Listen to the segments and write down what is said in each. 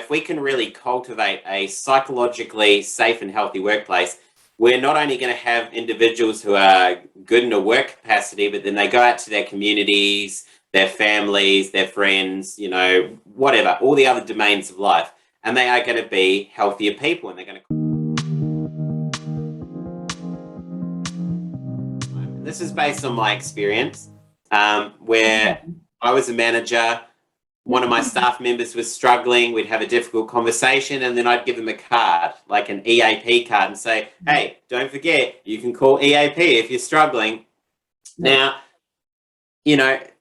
if we can really cultivate a psychologically safe and healthy workplace, we're not only going to have individuals who are good in a work capacity, but then they go out to their communities, their families, their friends, whatever, all the other domains of life. And they are going to be healthier people, and they're going to. This is based on my experience, where I was a manager. One of my staff members was struggling. We'd have a difficult conversation, and then I'd give them a card, like an EAP card, and say, hey, don't forget, you can call EAP if you're struggling. Now,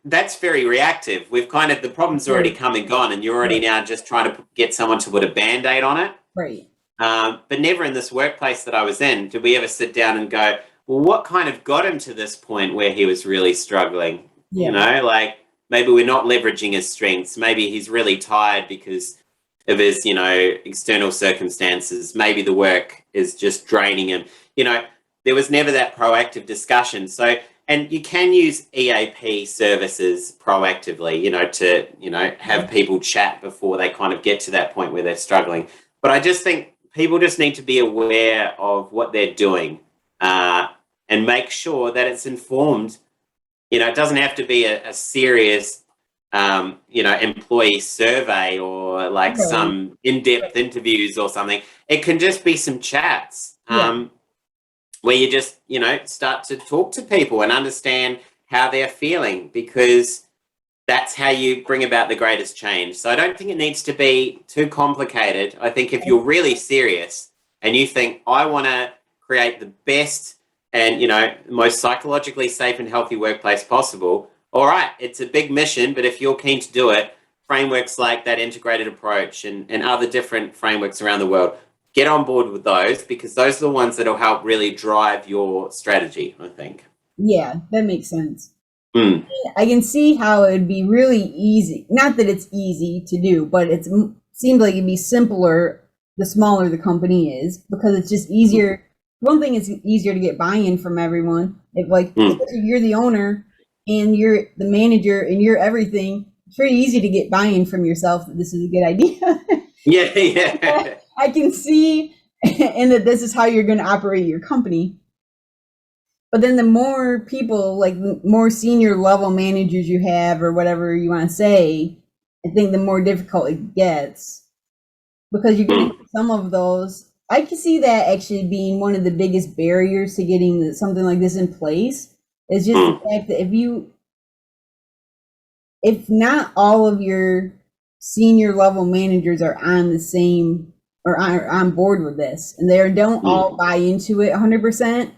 that's very reactive. We've the problem's already come and gone, and you're already now just trying to get someone to put a Band-Aid on it. Right. But never in this workplace that I was in did we ever sit down and go, well, what kind of got him to this point where he was really struggling? Yeah. Maybe we're not leveraging his strengths. Maybe he's really tired because of his, external circumstances. Maybe the work is just draining him. There was never that proactive discussion. So, and you can use EAP services proactively, to, have people chat before they get to that point where they're struggling. But I just think people just need to be aware of what they're doing and make sure that it's informed. It doesn't have to be a serious, employee survey or some in-depth interviews or something. It can just be some chats where you just, start to talk to people and understand how they're feeling, because that's how you bring about the greatest change. So I don't think it needs to be too complicated. I think if you're really serious and you think, I want to create the best and, most psychologically safe and healthy workplace possible, all right, it's a big mission, but if you're keen to do it, frameworks like that integrated approach and other different frameworks around the world, get on board with those, because those are the ones that will help really drive your strategy, I think. Yeah, that makes sense. I can see how it would be really easy. Not that it's easy to do, but it seems like it'd be simpler the smaller the company is, because it's just easier. One thing is easier to get buy-in from everyone. If especially you're the owner and you're the manager and you're everything, it's pretty easy to get buy-in from yourself that this is a good idea. Yeah. I can see, and that this is how you're going to operate your company. But then the more people, the more senior level managers you have, or whatever you want to say, I think the more difficult it gets, because you're going to have some of those. I can see that actually being one of the biggest barriers to getting something like this in place, is just the fact that if not all of your senior level managers are on the same or are on board with this, and they don't all buy into it 100%,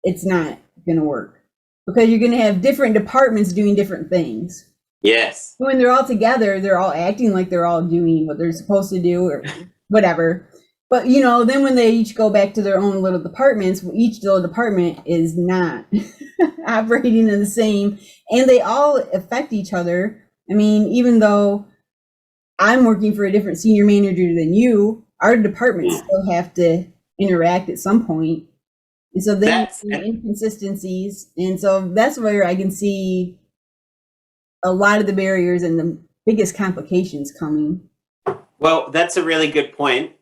it's not going to work, because you're going to have different departments doing different things. Yes. When they're all together, they're all acting like they're all doing what they're supposed to do or whatever. But, then when they each go back to their own little departments, each little department is not operating in the same, and they all affect each other. I mean, even though I'm working for a different senior manager than you, our departments still have to interact at some point. And so there's inconsistencies. And so that's where I can see a lot of the barriers and the biggest complications coming. Well, that's a really good point.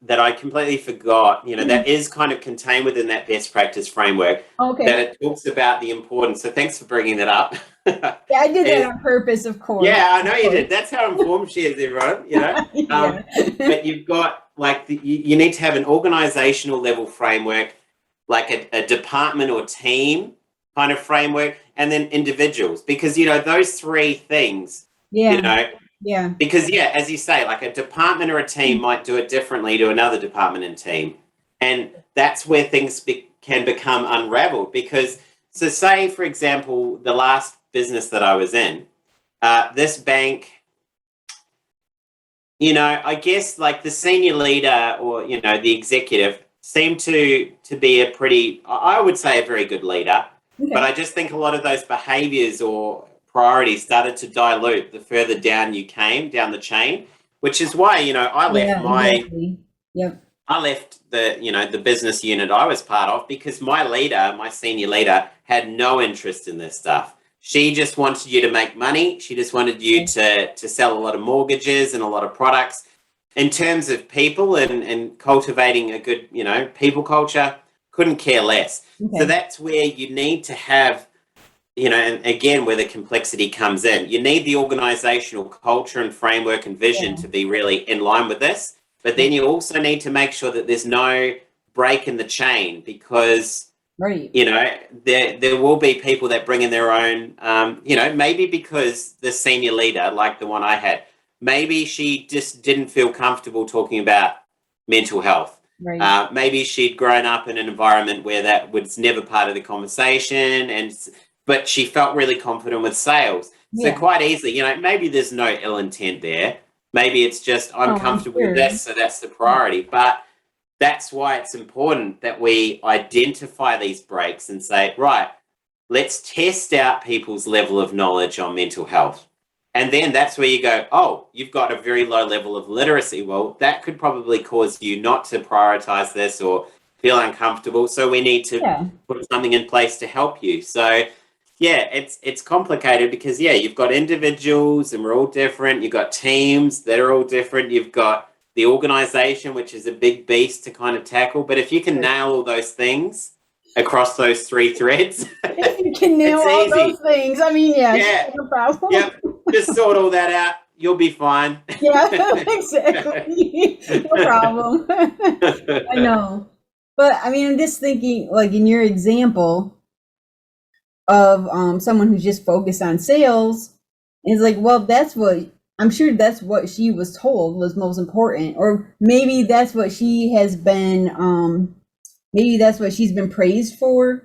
That I completely forgot, that is kind of contained within that best practice framework. Okay. That it talks about the importance. So thanks for bringing that up. Yeah, I did that on purpose, of course. Yeah, I know you did. That's how informed she is, everyone, Yeah. But you've got, you need to have an organizational level framework, like a department or team kind of framework, and then individuals, because, those three things, Yeah. Because, as you say, a department or a team might do it differently to another department and team. And that's where things can become unraveled. Because, so say, for example, the last business that I was in, this bank, I guess the senior leader or, the executive seemed to be a pretty, I would say a very good leader. Okay. But I just think a lot of those behaviors or priorities started to dilute the further down you came down the chain, which is why I left I left the business unit I was part of, because my senior leader had no interest in this stuff. She just wanted you to make money. She just wanted you to sell a lot of mortgages and a lot of products. In terms of people and cultivating a good, people culture, couldn't care less. So that's where you need to have, and again, where the complexity comes in. You need the organizational culture and framework and vision to be really in line with this. But then you also need to make sure that there's no break in the chain, because there will be people that bring in their own, maybe because the senior leader, like the one I had, maybe she just didn't feel comfortable talking about mental health. Maybe she'd grown up in an environment where that was never part of the conversation, but she felt really confident with sales. So quite easily, maybe there's no ill intent there. Maybe it's just I'm comfortable with this, so that's the priority. But that's why it's important that we identify these breaks and say, right, let's test out people's level of knowledge on mental health. And then that's where you go, oh, you've got a very low level of literacy. Well, that could probably cause you not to prioritize this or feel uncomfortable. So we need to put something in place to help you. So, it's complicated because, you've got individuals and we're all different. You've got teams that are all different. You've got the organization, which is a big beast to kind of tackle. But if you can nail all those things across those 3 threads, if you can nail all those things, I mean, no problem. Yep, just sort all that out. You'll be fine. Yeah, exactly. No problem. I know. But I mean, I'm just thinking, like in your example of someone who's just focused on sales, is like, well, I'm sure that's what she was told was most important, or maybe that's what she has been. Maybe that's what she's been praised for.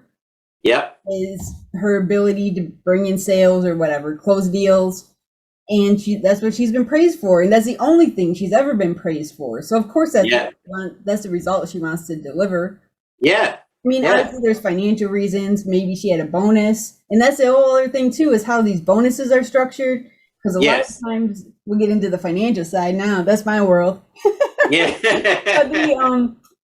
Yep. Is her ability to bring in sales or whatever, close deals. And that's what she's been praised for. And that's the only thing she's ever been praised for. So of course that's the result she wants to deliver. Yeah. I mean, obviously there's financial reasons. Maybe she had a bonus. And that's the whole other thing too, is how these bonuses are structured. Because a lot of times we'll get into the financial side now. That's my world. Yeah. But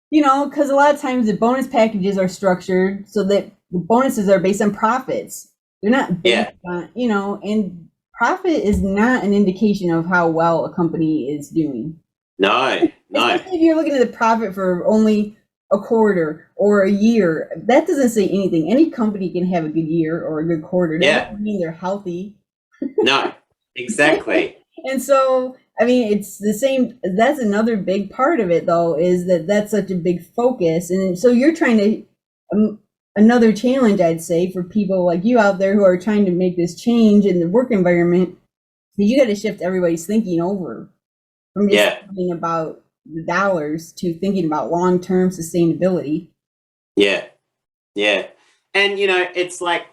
because a lot of times the bonus packages are structured so that the bonuses are based on profits. They're not based on, and profit is not an indication of how well a company is doing. No. Especially if you're looking at the profit for only a quarter or a year, that doesn't say anything. Any company can have a good year or a good quarter. That doesn't mean they're healthy. No, exactly. And so, I mean, it's the same. That's another big part of it, though, is that's such a big focus. And so you're trying to, another challenge, I'd say, for people like you out there who are trying to make this change in the work environment, you got to shift everybody's thinking over from just thinking about the dollars to thinking about long-term sustainability. Yeah. And, it's like,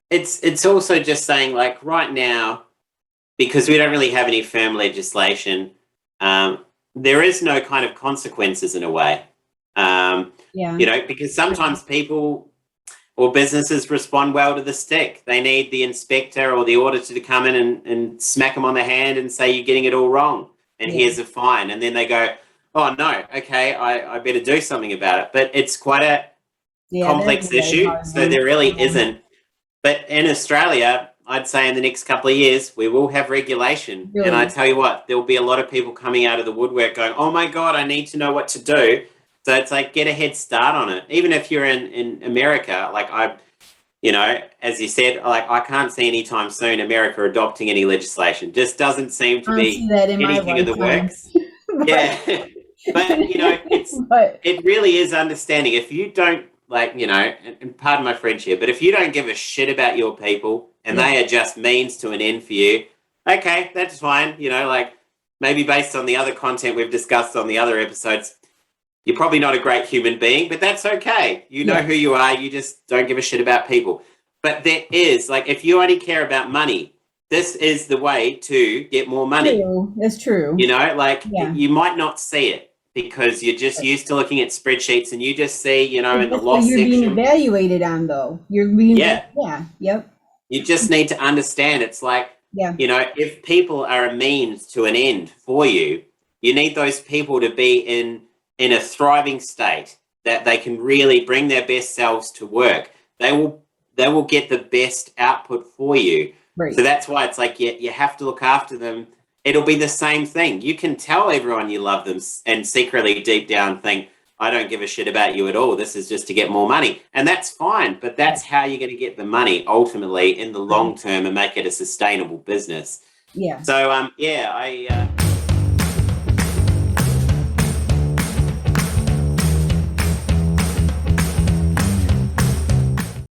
it's also just saying, like, right now, because we don't really have any firm legislation, there is no kind of consequences in a way. Because sometimes people or businesses respond well to the stick. They need the inspector or the auditor to come in and smack them on the hand and say, you're getting it all wrong, and here's a fine. And then they go, oh, no, okay, I better do something about it. But it's quite a complex issue, so there really isn't. But in Australia, I'd say in the next couple of years, we will have regulation. Really? And I tell you what, there'll be a lot of people coming out of the woodwork going, oh my God, I need to know what to do. So it's like, get a head start on it. Even if you're in America, like as you said, like I can't see anytime soon America adopting any legislation. Just doesn't seem to be anything in the works. But it really is understanding. If you don't and pardon my French here, but if you don't give a shit about your people and they are just means to an end for you, okay, that's fine. Maybe based on the other content we've discussed on the other episodes, you're probably not a great human being, but that's okay. You know who you are. You just don't give a shit about people. But there is, if you only care about money, this is the way to get more money. That's true. You might not see it because you're just used to looking at spreadsheets and you just see, in the loss section. You're being evaluated on, though. You're being, You just need to understand it's like, if people are a means to an end for you, you need those people to be in a thriving state that they can really bring their best selves to work. They will they will get the best output for you. Right. So that's why it's like you have to look after them. It'll be the same thing. You can tell everyone you love them and secretly deep down think, I don't give a shit about you at all. This is just to get more money. And that's fine, but that's how you're going to get the money ultimately in the long term and make it a sustainable business. Yeah. So, yeah,